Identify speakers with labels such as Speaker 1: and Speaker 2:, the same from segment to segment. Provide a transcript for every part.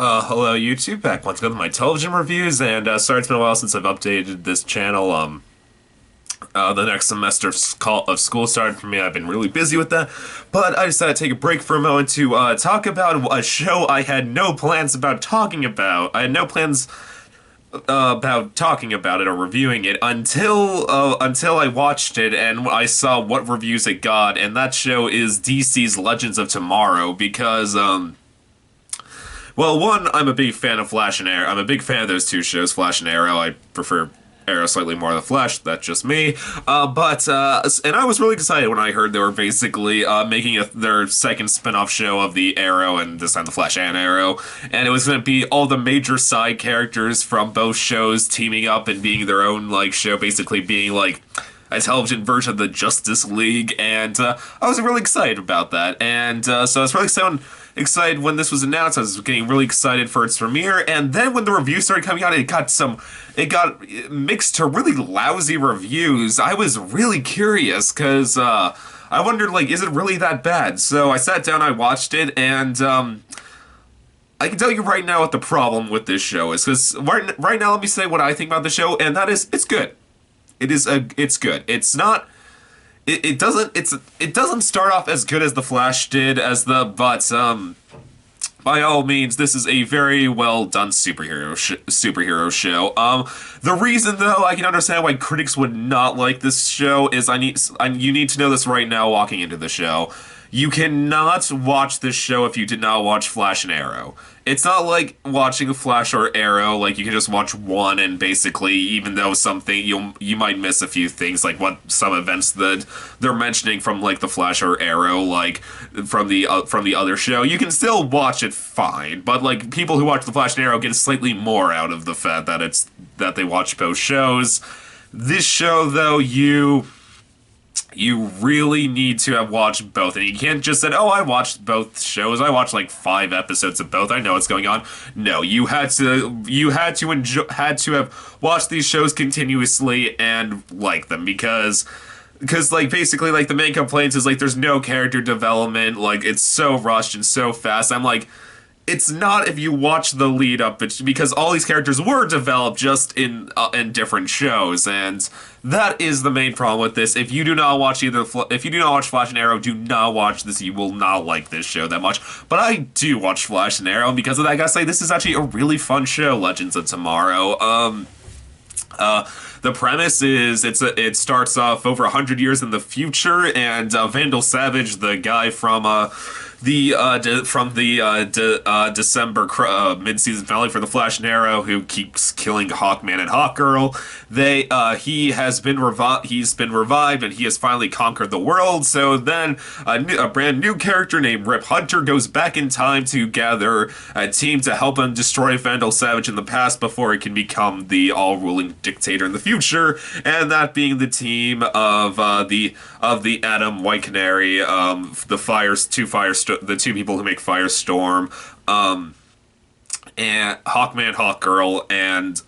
Speaker 1: Hello YouTube, back once again with my television reviews, and sorry it's been a while since I've updated this channel. The next semester of school started for me. I've been really busy with that, but I decided to take a break for a moment to talk about a show I had no plans about talking about. I had no plans about talking about it or reviewing it until I watched it and I saw what reviews it got, and that show is DC's Legends of Tomorrow because well, one, I'm a big fan of Flash and Arrow. I'm a big fan of those two shows, Flash and Arrow. I prefer Arrow slightly more than Flash. That's just me. And I was really excited when I heard they were basically making their second spin-off show of the Arrow, and this time the Flash and Arrow. And it was going to be all the major side characters from both shows teaming up and being their own, like, show, basically being, like, a television version of the Justice League, and I was really excited about that. And so I was really excited when this was announced. I was getting really excited for its premiere, and then when the reviews started coming out, it got mixed to really lousy reviews. I was really curious because I wondered, like, is it really that bad? So I sat down, I watched it, and I can tell you right now what the problem with this show is. Because right now, let me say what I think about the show, and that is, it's good. It's good. It's not. It doesn't start off as good as the Flash did but by all means, this is a very well done superhero show. The reason though I can understand why critics would not like this show is you need to know this right now walking into the show. You cannot watch this show if you did not watch Flash and Arrow. It's not like watching Flash or Arrow, like you can just watch one and basically, even though something you might miss a few things, like what some events that they're mentioning from like the Flash or Arrow, like from the other show, you can still watch it fine. But like people who watch the Flash and Arrow get slightly more out of the fact that they watch both shows. This show though, you really need to have watched both, and you can't just say, "Oh, I watched both shows. I watched like 5 episodes of both. I know what's going on." No, you had to have watched these shows continuously and like them because like basically like the main complaints is like there's no character development, like it's so rushed and so fast. I'm like, it's not if you watch the lead up, it's because all these characters were developed just in different shows, and that is the main problem with this. If you do not watch Flash and Arrow, do not watch this. You will not like this show that much. But I do watch Flash and Arrow, and because of that, I gotta say this is actually a really fun show, Legends of Tomorrow. The premise is it starts off over 100 years in the future, and Vandal Savage, the guy from December mid-season finale for the Flash and Arrow, who keeps killing Hawkman and Hawkgirl. He's been revived, and he has finally conquered the world. So then a brand new character named Rip Hunter goes back in time to gather a team to help him destroy Vandal Savage in the past before he can become the all-ruling dictator in the future. And that being the team of the Atom, White Canary, the two people who make Firestorm, and Hawkman, Hawkgirl, and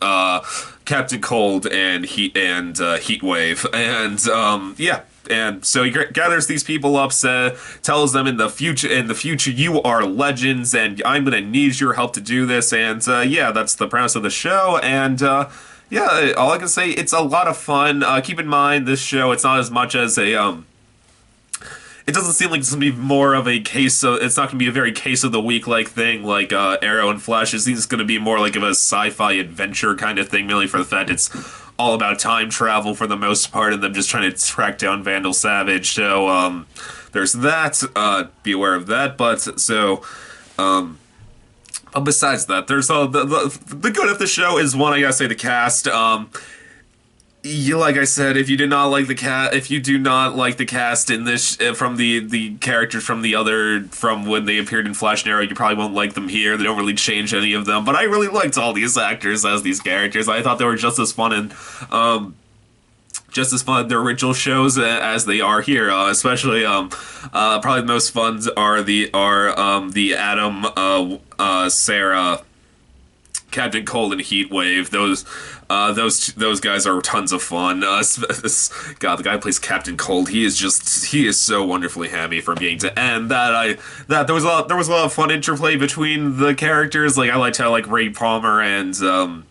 Speaker 1: Captain Cold and Heatwave, and yeah. And so he gathers these people up, tells them in the future you are legends, and I'm gonna need your help to do this. And yeah, that's the premise of the show. And yeah, all I can say, it's a lot of fun. Keep in mind, this show, it's not as much as it doesn't seem like it's going to be more of a case of, it's not going to be a very case of the week like thing like Arrow and Flash. It seems going to be more like of a sci-fi adventure kind of thing, mainly for the fact it's all about time travel for the most part, and them just trying to track down Vandal Savage. So there's that. Be aware of that. But besides that, there's the good of the show is, one, I gotta say, the cast. Like I said, if you do not like the cast in this, from the characters from when they appeared in Flash and Arrow, you probably won't like them here. They don't really change any of them, but I really liked all these actors as these characters. I thought they were just as fun in the original shows as they are here. Especially, probably the most fun are the Atom, Sarah, Captain Cold and Heatwave. Those guys are tons of fun. God, the guy who plays Captain Cold, he is so wonderfully hammy from beginning to end. That there was a lot of fun interplay between the characters. Like I liked how like Ray Palmer and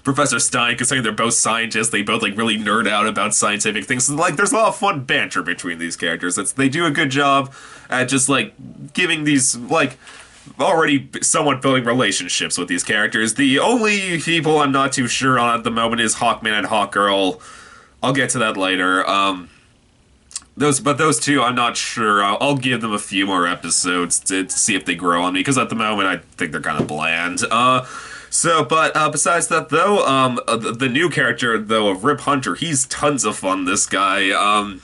Speaker 1: Professor Stein, considering they're both scientists, they both like really nerd out about scientific things. So, like, there's a lot of fun banter between these characters. They do a good job at just like giving these like already somewhat building relationships with these characters. The only people I'm not too sure on at the moment is Hawkman and Hawkgirl. I'll get to that later. Those two, I'm not sure. I'll give them a few more episodes to see if they grow on me, because at the moment I think they're kind of bland. Besides that, though, the new character, though, of Rip Hunter, he's tons of fun, this guy.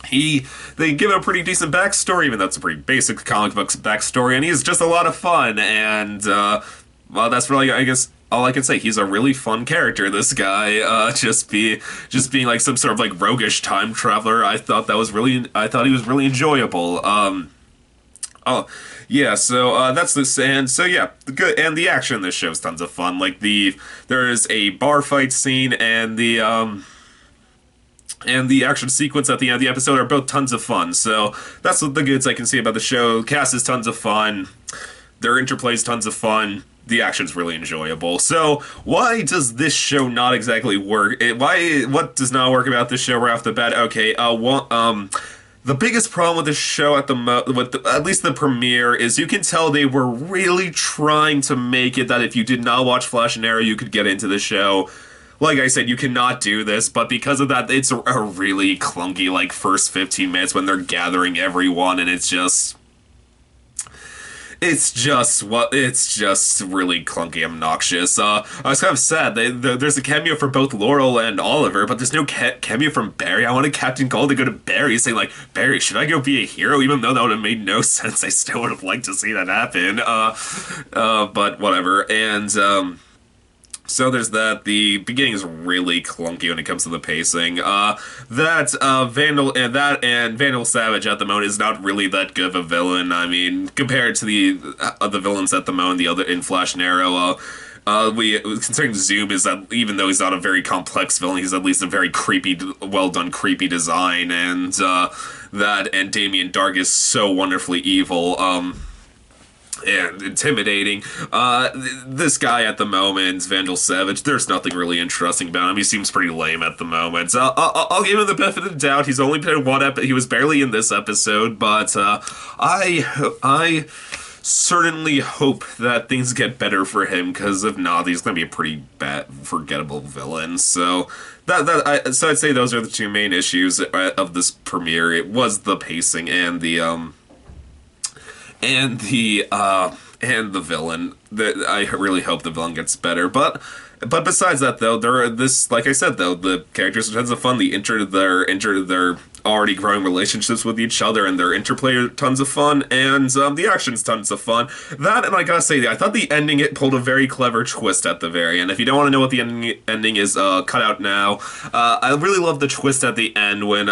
Speaker 1: They give him a pretty decent backstory, even though it's a pretty basic comic book backstory, and he's just a lot of fun, and, well, that's really, I guess, all I can say. He's a really fun character, this guy, just being like some sort of, like, roguish time traveler. I thought he was really enjoyable. Oh, yeah, so, that's this, and so, yeah, good, and the action in this show is tons of fun. Like, there is a bar fight scene, and the action sequence at the end of the episode are both tons of fun, so that's what the goods I can see about the show. Cast is tons of fun, their interplay is tons of fun, the action's really enjoyable. So, why does this show not exactly work? What does not work about this show right off the bat? Okay, the biggest problem with the show at least the premiere, is you can tell they were really trying to make it that if you did not watch Flash and Arrow, you could get into the show. Like I said, you cannot do this, but because of that, it's a really clunky, like, first 15 minutes when they're gathering everyone, and it's just really clunky, obnoxious. I was kind of sad. There's a cameo for both Laurel and Oliver, but there's no cameo from Barry. I wanted Captain Cold to go to Barry, saying like, Barry, should I go be a hero? Even though that would have made no sense, I still would have liked to see that happen. But whatever. And so there's that. The beginning is really clunky when it comes to the pacing. Vandal Savage at the moment is not really that good of a villain. I mean, compared to the villains at the moment, the other in Flash and Arrow, considering Zoom is that even though he's not a very complex villain, he's at least a very well done creepy design, and Damien Dark is so wonderfully evil. And intimidating. This guy at the moment, Vandal Savage, there's nothing really interesting about him. He seems pretty lame at the moment. I'll give him the benefit of the doubt. He's only been in one episode. He was barely in this episode, but I certainly hope that things get better for him, because if not, he's going to be a pretty bad, forgettable villain. So I'd say those are the two main issues of this premiere. It was the pacing and the villain. I really hope the villain gets better. But besides that, though, like I said, though, the characters are tons of fun. Their already growing relationships with each other, and their interplay are tons of fun, and the action's tons of fun. That, and I gotta say, I thought the ending, it pulled a very clever twist at the very end. If you don't want to know what the ending is, cut out now. I really love the twist at the end when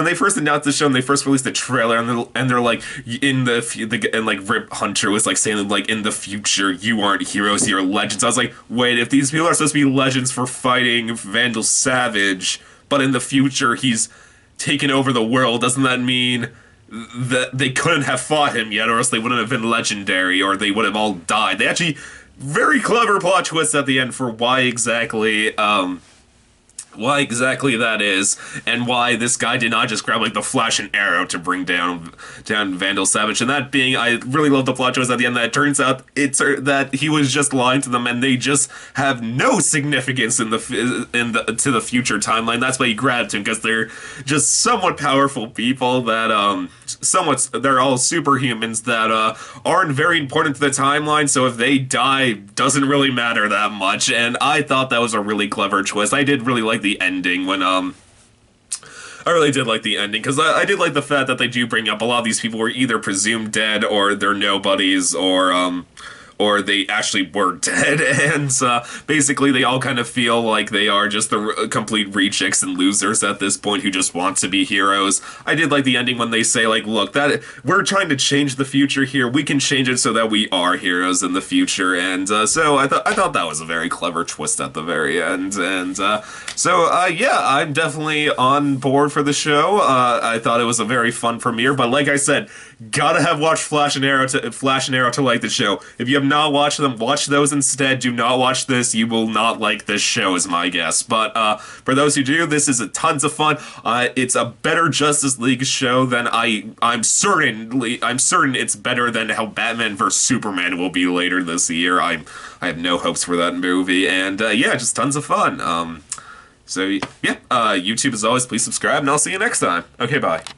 Speaker 1: they first announced the show and they first released the trailer, and they're like, and like Rip Hunter was like saying like, in the future you aren't heroes, you're legends. I was like, wait, if these people are supposed to be legends for fighting Vandal Savage, but in the future he's taken over the world, doesn't that mean that they couldn't have fought him yet, or else they wouldn't have been legendary, or they would have all died? They actually, very clever plot twist at the end for why exactly that is, and why this guy did not just grab like the Flash and Arrow to bring down Vandal Savage. And that being, I really love the plot twist at the end that it turns out that he was just lying to them, and they just have no significance to the future timeline. That's why he grabbed him, because they're just somewhat powerful people that they're all superhumans that aren't very important to the timeline. So if they die, doesn't really matter that much. And I thought that was a really clever twist. I did really like the ending when I really did like the ending, because I did like the fact that they do bring up a lot of these people were either presumed dead, or they're nobodies, or or they actually were dead, and basically they all kind of feel like they are just the complete rejects and losers at this point who just want to be heroes. I did like the ending when they say, like, look, that we're trying to change the future here. We can change it so that we are heroes in the future, and so I thought that was a very clever twist at the very end, and yeah, I'm definitely on board for the show. I thought it was a very fun premiere, but like I said, gotta have watched Flash and Arrow to like the show. If you have not watched them, watch those instead. Do not watch this. You will not like this show, is my guess. But for those who do, this is a tons of fun. It's a better Justice League show than I'm certain it's better than how Batman vs Superman will be later this year. I have no hopes for that movie, and yeah, just tons of fun. So yeah, YouTube as always. Please subscribe, and I'll see you next time. Okay, bye.